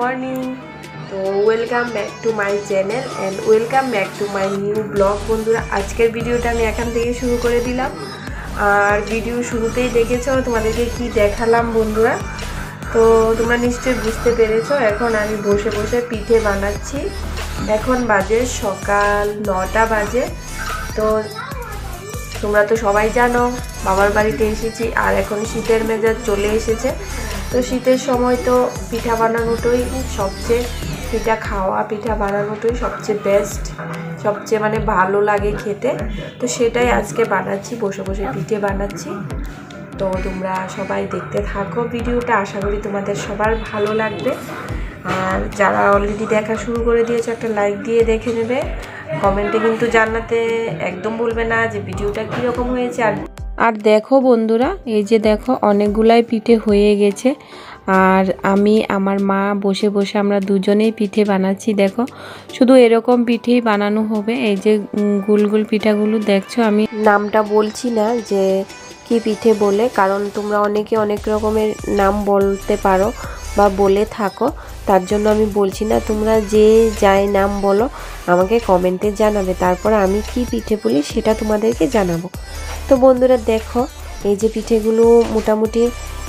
Morning. তো welcome back to my channel and welcome back to my new blog. বন্ধুরা, আজকের ভিডিওটা আমি এখান থেকে শুরু করে দিলাম। আর ভিডিও শুরুতেই দেখেছো তোমাদেরকে কি দেখালাম বন্ধুরা, তো তোমরা নিশ্চয়ই বুঝতে পেরেছো। এখন আমি বসে বসে পিঠে বানাচ্ছি। এখন বাজে সকাল 9টা বাজে। তো তোমরা তো সবাই জানো বাবার বাড়িতে এসেছি, আর এখন শীতের মেজাজ চলে এসেছে। তো শীতের সময় তো পিঠা বানানোটাই সবচেয়ে, পিঠা বানানোটাই সবচেয়ে বেস্ট, সবচেয়ে মানে ভালো লাগে খেতে। তো সেটাই আজকে বানাচ্ছি, বসে বসে পিঠে বানাচ্ছি। তো তোমরা সবাই দেখতে থাকো ভিডিওটা, আশা করি তোমাদের সবার ভালো লাগবে। আর যারা অলরেডি দেখা শুরু করে দিয়েছো একটা লাইক দিয়ে দেখে নেবে। কমেন্টে কিন্তু জানাতে একদম বলবে না যে ভিডিওটা কীরকম হয়েছে। আর দেখো বন্ধুরা, এই যে দেখো অনেকগুলাই পিঠে হয়ে গেছে। আর আমি আমার মা বসে বসে আমরা দুজনেই পিঠে বানাচ্ছি। দেখো শুধু এরকম পিঠেই বানানো হবে। এই যে গোল গোল পিঠাগুলো দেখছো, আমি নামটা বলছি না যে কি পিঠে বলে, কারণ তোমরা অনেকে অনেক রকমের নাম বলতে পারো বা বলে থাকো, তার জন্য আমি বলছি না। তোমরা যে যাই নাম বলো আমাকে কমেন্টে জানাবে, তারপর আমি কি পিঠে বলি সেটা তোমাদেরকে জানাবো। তো বন্ধুরা দেখো, এই যে পিঠেগুলো মোটামুটি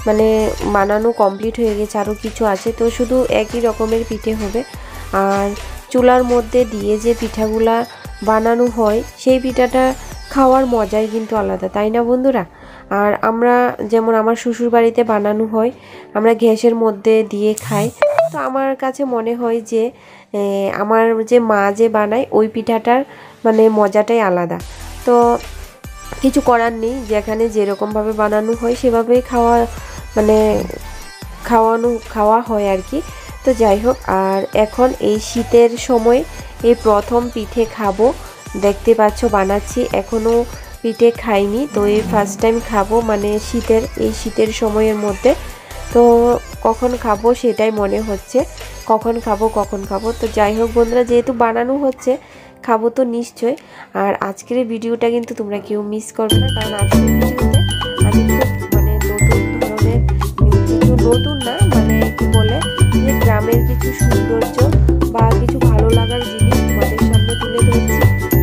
মানে বানানো কমপ্লিট হয়ে গেছে, আরও কিছু আছে। তো শুধু একই রকমের পিঠে হবে। আর চুলার মধ্যে দিয়ে যে পিঠাগুলা বানানো হয় সেই পিঠাটা খাওয়ার মজাই কিন্তু আলাদা, তাই না বন্ধুরা? আর আমরা যেমন আমার শ্বশুর বাড়িতে বানানো হয়, আমরা গ্যাসের মধ্যে দিয়ে খাই। তো আমার কাছে মনে হয় যে আমার যে মা যে বানায় ওই পিঠাটার মানে মজাটাই আলাদা। তো কিছু করার নেই, যেখানে যেরকমভাবে বানানো হয় সেভাবেই খাওয়া হয় আর কি। তো যাই হোক, আর এখন এই শীতের সময় এই প্রথম পিঠে খাবো। দেখতে পাচ্ছ বানাচ্ছি, এখনও পিঠে খাইনি, তো এই ফার্স্ট টাইম খাবো মানে এই শীতের সময়ের মধ্যে। তো কখন খাবো সেটাই মনে হচ্ছে, কখন খাবো। তো যাই হোক বন্ধুরা, যেহেতু বানানো হচ্ছে খাবো তো নিশ্চয়। আর আজকের ভিডিওটা কিন্তু তোমরা কেউ মিস করবে না, কারণ আজকের ভিডিওতে আমি খুব মানে নতুন ধরনের, কিছু নতুন না মানে কি বলে যে গ্রামের কিছু সৌন্দর্য বা কিছু ভালো লাগার জিনিস তোমাদের সামনে তুলে ধরছি।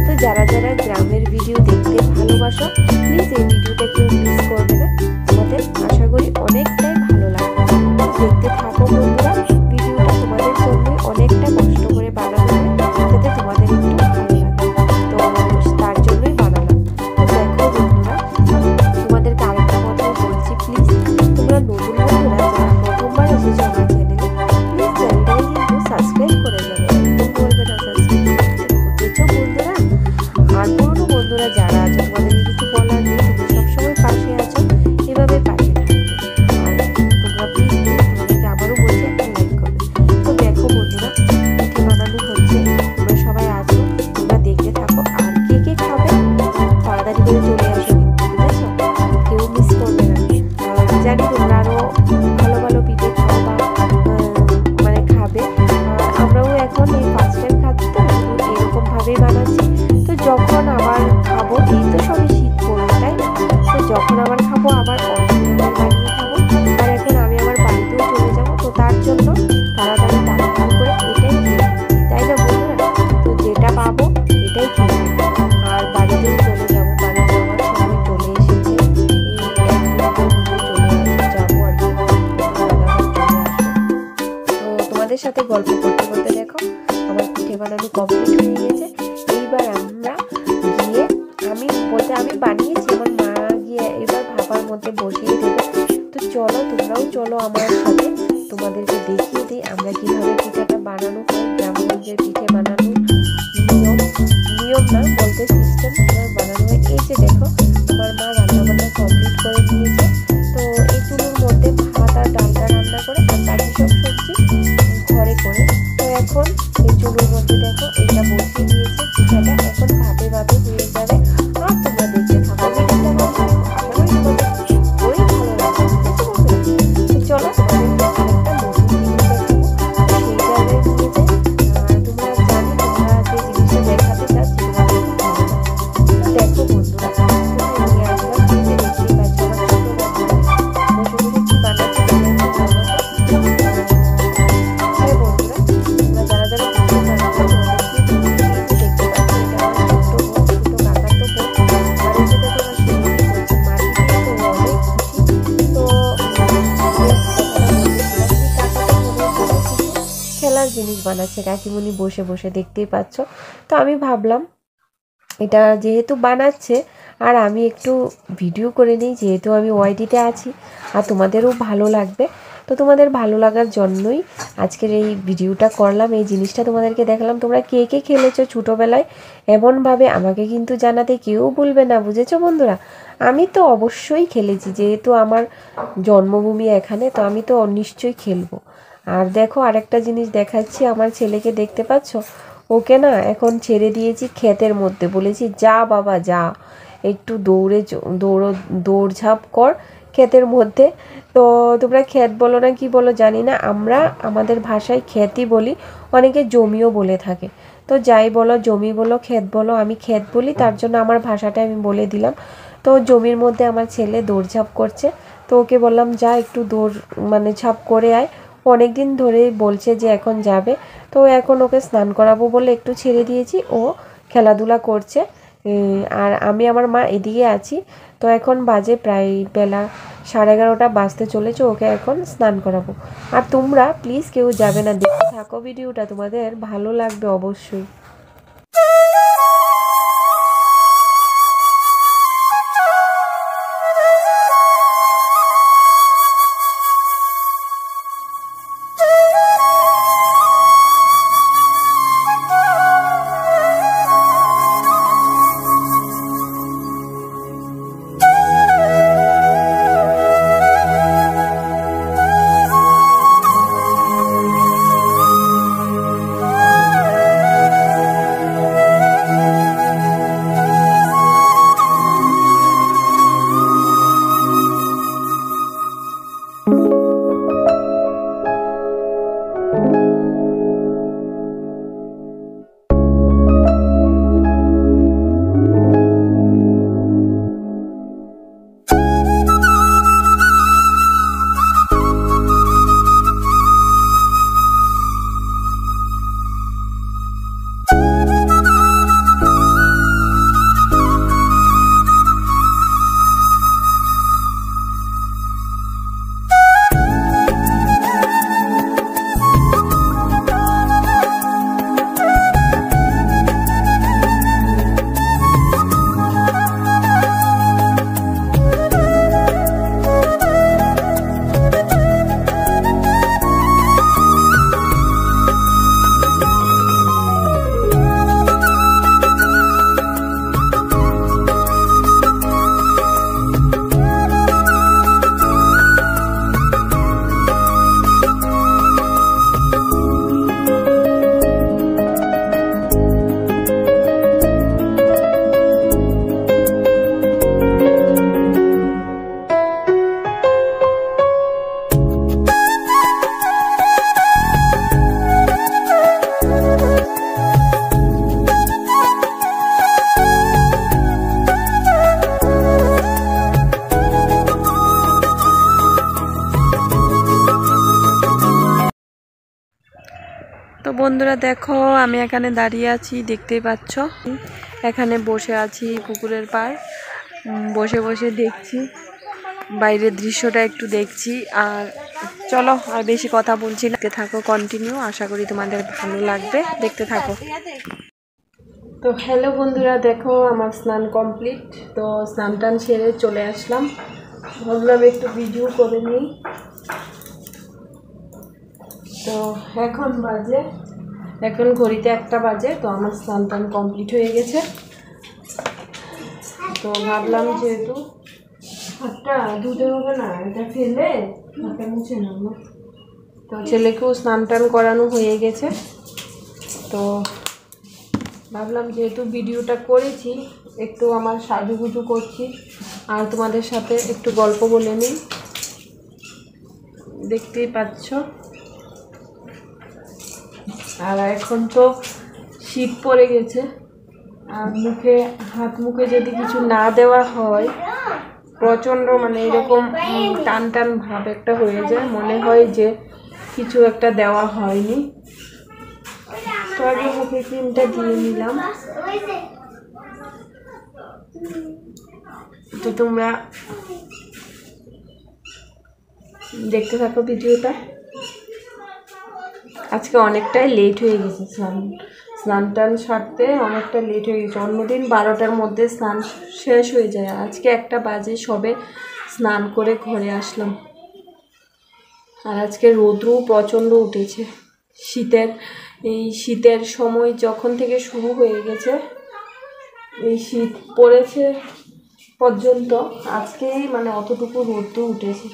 তো যারা যারা গ্রামের ভিডিও দেখতে ভালোবাসো, প্লিজ এই ভিডিওটা কেউ মিস করবে না, তোমাদের আশা করি অনেকটাই ভালো লাগবে। দেখতে থাকো বন্ধুরা, ভিডিওটা তোমাদের জন্য অনেকটা কষ্ট করে বানানো হয় যাতে তোমাদের একটু ভালো লাগে, তো তার জন্যই বানালাম। তো দেখো বন্ধুরা, তোমাদেরকে আরেকটা কথা বলছি, প্লিজ তোমরা নতুন বন্ধুরা যারা প্রথমবার এসেছো আমার চ্যানেলে, প্লিজ চ্যানেলটাকে কিন্তু সাবস্ক্রাইব করে যাবে, একদম বলবে না সাবস্ক্রাইব করতেছো বন্ধুরা। আর পুরনো বন্ধুরা যারা আছো, তোমাদেরকে কিছু বলার নেই, তোমরা সবসময় পাশে আছো, এভাবে পাশে থাকবে। আর তোমরা প্লিজ তোমাদেরকে আবারও বলছি একটা লাইক করবে। তো দেখো বন্ধুরা, পিঠে বানানো হচ্ছে, তোমরা সবাই আছো, তোমরা দেখতে থাকো। আর কে কে খাবে তাড়াতাড়ি করে চলে আসো কিন্তু, বুঝেছো? কেউ মিস করবে না। জানি তোমরা আরও ভালো ভালো পিঠে খাও বা মানে খাবে। আমরাও এখন এই ফার্স্ট টাইম খাচ্ছি, তো এরকমভাবেই বানাচ্ছি। তো যখন আবার খাবো, এই তো সবে শীত পড়বে তাই না, তো যখন আবার খাবো আবার অন্য বানিয়ে খাবো। আর এখন আমি আবার বাড়িতেও চলে যাবো, তো তার জন্য তাড়াতাড়ি করে এটাই খেয়ে, তাই না বন্ধুরা? তো যেটা পাবো এটাই খেয়ে, আর বাড়িতেও চলে যাবো। বাড়ি যাওয়ার সময় চলে এসেছে, এই 1 মিনিটের মধ্যে যাবো আর কি। তো তোমাদের সাথে গল্প করতে করতে দেখো আমার পিঠে বানানো কমপ্লিট হয়ে গেছে। এইবার আমরা গিয়ে, আমি বানিয়েছি, আমার মা গিয়ে এবার ভাপার মধ্যে বসিয়ে দেবে। তো চলো তোমরাও চলো আমার সাথে, তোমাদেরকে দেখিয়ে দিই আমরা কিভাবে পিঠাটা বানানো হয়। গ্রামগঞ্জের পিঠে বানানোর নিয়ম না বলতে সিস্টেম বানানো হয়। এই যে দেখো আমার মা রান্নাবান্না কমপ্লিট করে দিয়েছে। তো এই চুলোর মধ্যে ভাত আর ডালটা রান্না করে আর বাকি সব সবজি ঘরে করে, তো এখন এই চুলোর মধ্যে দেখো এটা বসিয়ে দিয়েছে পিঠাটা, এখন ভাবে হয়ে যাবে। আর তোমরা দেখতে থাকো ভিডিওটা বন্ধুরা, আশা করি তোমাদের খুবই ভালো লাগবে। তো চলো তোমাদেরকে আরেকটা নতুন জিনিস দেখাবো, সেই জায়গায় নিয়ে যাই। তোমরা জানি তোমরা যে জিনিসটা দেখাতে চাচ্ছি তোমাদের খুব ভালো লাগে। তো দেখো বন্ধুরা, কোথায় নিয়ে আসলাম জিনিস বানাচ্ছে কাকিমুনি বসে বসে, দেখতেই পাচ্ছ। তো আমি ভাবলাম এটা যেহেতু বানাচ্ছে আর আমি একটু ভিডিও করে নিই, যেহেতু আমি ওয়াইটিতে আছি আর তোমাদেরও ভালো লাগবে। তো তোমাদের ভালো লাগার জন্যই আজকের এই ভিডিওটা করলাম, এই জিনিসটা তোমাদেরকে দেখালাম। তোমরা কে কে খেলেছো ছোটোবেলায় এমনভাবে আমাকে কিন্তু জানাতে কেউ ভুলবে না, বুঝেছো বন্ধুরা? আমি তো অবশ্যই খেলেছি, যেহেতু আমার জন্মভূমি এখানে, তো আমি তো নিশ্চয়ই খেলবো। আর দেখো আরেকটা জিনিস দেখাচ্ছি, আমার ছেলেকে দেখতে পাচ্ছ, ওকে না এখন ছেড়ে দিয়েছি ক্ষেতের মধ্যে, বলেছি যা বাবা যা, একটু দৌড়ঝাঁপ কর ক্ষেতের মধ্যে। তো তোমরা ক্ষেত বলো না কি বলো জানি না, আমরা আমাদের ভাষায় ক্ষেতই বলি, অনেকে জমিও বলে থাকে। তো যাই বলো, জমি বলো ক্ষেত বলো, আমি ক্ষেত বলি, তার জন্য আমার ভাষাটা আমি বলে দিলাম। তো জমির মধ্যে আমার ছেলে দৌড়ঝাঁপ করছে, তো ওকে বললাম যা একটু ঝাঁপ করে আয়। অনেক দিন ধরে বলছে যে এখন যাবে, তো এখন ওকে স্নান করাবো বলে একটু ছেড়ে দিয়েছি, ও খেলাধুলা করছে। আর আমি আমার মা এদিকে আছি। তো এখন বাজে প্রায় বেলা 11:30 বাজতে চলেছে, ওকে এখন স্নান করাবো। আর তোমরা প্লিজ কেউ যাবে না, দেখতে থাকো ভিডিওটা, তোমাদের ভালো লাগবে অবশ্যই। তো বন্ধুরা দেখো আমি এখানে দাঁড়িয়ে আছি, দেখতেই পাচ্ছ, এখানে বসে আছি পুকুরের পাড়, বসে বসে দেখছি বাইরের দৃশ্যটা, একটু দেখছি। আর চলো আর বেশি কথা বলছি না, দেখতে থাকো কন্টিনিউ, আশা করি তোমাদের ভালো লাগবে, দেখতে থাকো। তো হ্যালো বন্ধুরা, দেখো আমার স্নান কমপ্লিট, তো স্নান টান সেরে চলে আসলাম, ভাবলাম একটু ভিডিও করে নিই। তো এখন ঘড়িতে 1টা বাজে, তো আমার স্নান টান কমপ্লিট হয়ে গেছে। তো ভাবলাম যেহেতু হাতটা ধুতে হবে না, এটা ফেলে হাতটা মুছে নেব। তো ছেলেকেও স্নান টান করানো হয়ে গেছে, তো ভাবলাম যেহেতু ভিডিওটা করেছি একটু আমার সাজুগুজু করছি আর তোমাদের সাথে একটু গল্প বলে নিই, দেখতেই পাচ্ছ। আর এখন তো শীত পড়ে গেছে, আর হাত মুখে যদি কিছু না দেওয়া হয় প্রচণ্ড এরকম টান টান ভাব একটা হয়ে যায়, মনে হয় যে কিছু একটা দেওয়া হয়নি। তো আগে মুখে ক্রিমটা দিয়ে নিলাম। তো তোমরা দেখতে থাকো ভিডিওটা। আজকে অনেকটাই লেট হয়ে গেছে স্নান টান সারতে অনেকটা লেট হয়ে গেছে। অন্যদিন 12টার মধ্যে স্নান শেষ হয়ে যায়, আজকে 1টা বাজে সবে স্নান করে ঘরে আসলাম। আর আজকে রৌদ্রও প্রচণ্ড উঠেছে। শীতের সময় যখন থেকে শুরু হয়ে গেছে, এই শীত পড়েছে পর্যন্ত আজকেই মানে অতটুকু রৌদ্র উঠেছে।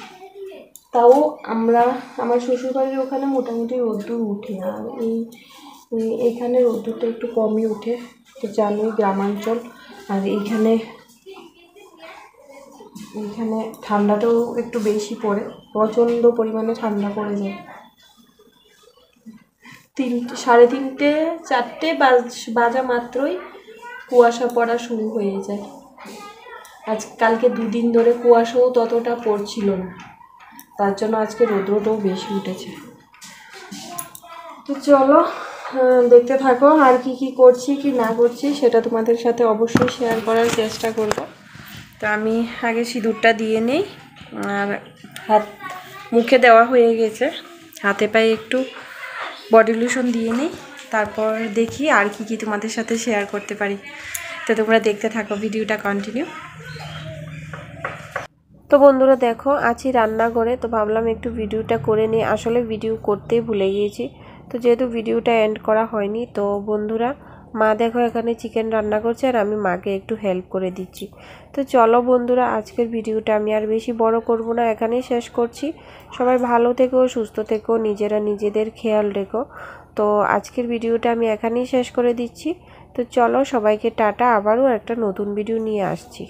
তাও আমার শ্বশুরবাড়ির ওখানে মোটামুটি রৌদ্র উঠে, আর এইখানে রৌদ্রটা একটু কমই উঠে। তো জানোই গ্রামাঞ্চল, আর এইখানে ঠান্ডাটাও একটু বেশি পড়ে, প্রচণ্ড পরিমাণে ঠান্ডা পড়ে যায়। 3:30 4টে বাজা মাত্রই কুয়াশা পড়া শুরু হয়ে যায়। কালকে 2 দিন ধরে কুয়াশাও ততটা পড়ছিল না, তার জন্য আজকে রৌদ্রটাও বেশি উঠেছে। তো চলো দেখতে থাকো আর কি করছি কি না করছি সেটা তোমাদের সাথে অবশ্যই শেয়ার করার চেষ্টা করব। তো আমি আগে সিঁদুরটা দিয়ে নেই, আর মুখে দেওয়া হয়ে গেছে, হাতে পায়ে একটু বডি লোশন দিয়ে নিই, তারপর দেখি আর কি তোমাদের সাথে শেয়ার করতে পারি। তো তোমরা দেখতে থাকো ভিডিওটা কন্টিনিউ। তো বন্ধুরা দেখো আছি রান্নাঘরে, তো ভাবলাম একটু ভিডিওটা করে নিই। আসলে ভিডিও করতেই ভুলে গিয়েছি, তো যেহেতু ভিডিওটা এন্ড করা হয়নি, তো বন্ধুরা মা দেখো এখানে চিকেন রান্না করছে আর আমি মাকে একটু হেল্প করে দিচ্ছি। তো চলো বন্ধুরা আজকের ভিডিওটা আমি আর বেশি বড় করব না, এখানেই শেষ করছি। সবাই ভালো থেকো, সুস্থ থেকো, নিজেরা নিজেদের খেয়াল রেখো। তো আজকের ভিডিওটা আমি এখানেই শেষ করে দিচ্ছি। তো চলো সবাইকে টাটা, আবারও একটা নতুন ভিডিও নিয়ে আসছি।